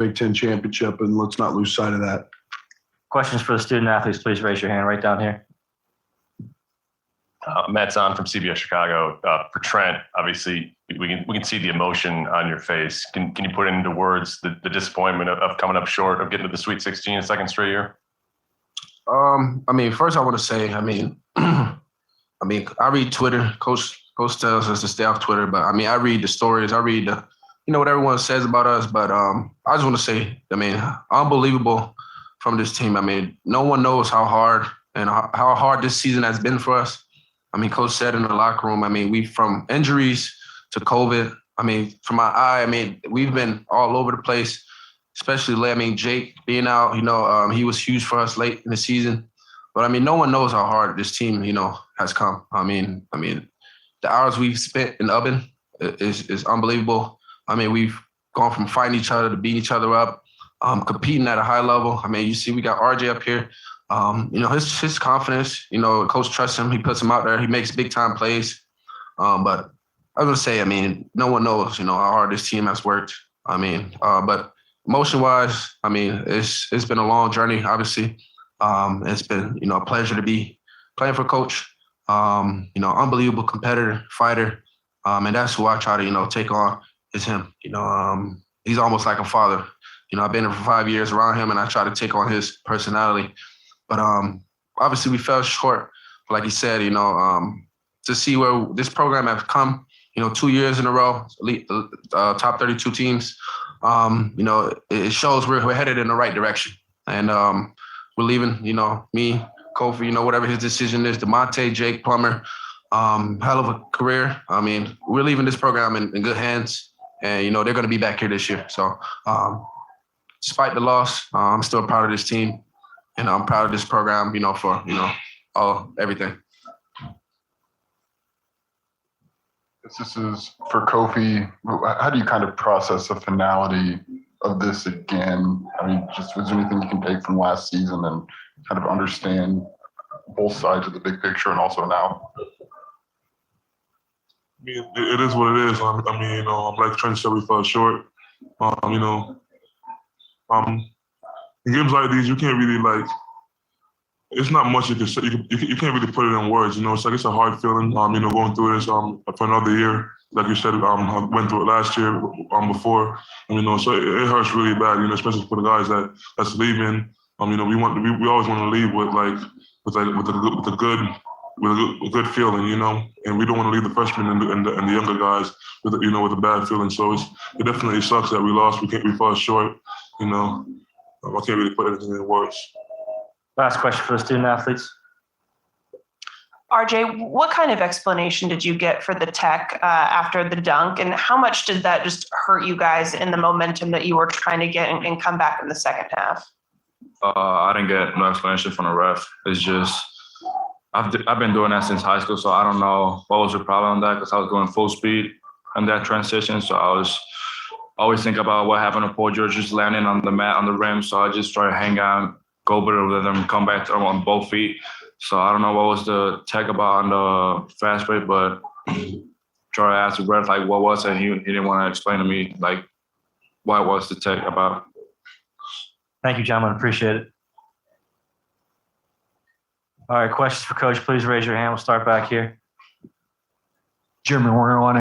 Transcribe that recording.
Big Ten championship, and let's not lose sight of that. Questions for the student athletes, please raise your hand right down here. Matt Zahn from CBS Chicago. For Trent, obviously, we can see the emotion on your face. Can you put into words the disappointment of coming up short of getting to the Sweet 16 a second straight year? First I want to say, I read Twitter. Coach tells us to stay off Twitter, but I read the stories. I read what everyone says about us. But I just want to say, unbelievable from this team. No one knows how hard this season has been for us. Coach said in the locker room, we from injuries to COVID. From my eye, we've been all over the place, especially, Jake being out, he was huge for us late in the season. But, no one knows how hard this team, has come. The hours we've spent in the oven is unbelievable. We've gone from fighting each other to beating each other up, competing at a high level. You see we got RJ up here. His confidence, Coach trusts him. He puts him out there. He makes big-time plays. But I was going to say, no one knows, how hard this team has worked. But emotion-wise, it's been a long journey, obviously. It's been, a pleasure to be playing for Coach. Unbelievable competitor, fighter. And that's who I try to, take on is him. He's almost like a father. I've been here for 5 years around him, and I try to take on his personality. But obviously we fell short, like he said, to see where this program has come, 2 years in a row, elite, top 32 teams, it shows we're headed in the right direction. And we're leaving, me, Kofi, whatever his decision is, DeMonte, Jake, Plummer, hell of a career. We're leaving this program in good hands, and, they're going to be back here this year. So despite the loss, I'm still proud of this team. And I'm proud of this program, for, everything. This is for Kofi. How do you kind of process the finality of this again? Just is there anything you can take from last season and kind of understand both sides of the big picture and also now? It is what it is. Like Trent said, we fell short. In games like these, you can't really it's not much you can say. You can't really put it in words. It's a hard feeling. Going through this for another year, like you said, I went through it last year before. So it hurts really bad. Especially for the guys that's leaving. We always want to leave with a good feeling. And we don't want to leave the freshmen and the younger guys with a bad feeling. So it definitely sucks that we lost. We fell short. I can't really put anything in words. Last question for the student athletes. RJ, what kind of explanation did you get for the tech after the dunk, and how much did that just hurt you guys in the momentum that you were trying to get and come back in the second half? I didn't get no explanation from the ref. It's just I've been doing that since high school, so I don't know what was the problem with that, because I was going full speed in that transition. So I was always think about what happened to Paul George just landing on the mat on the rim. So I just try to hang on, go better with them, come back to them on both feet. So I don't know what was the tech about on the fast break, but try to ask the ref what was it? He didn't want to explain to me what was the tech about. Thank you, gentlemen. Appreciate it. All right, questions for Coach, please raise your hand. We'll start back here. Jeremy, we're going to want to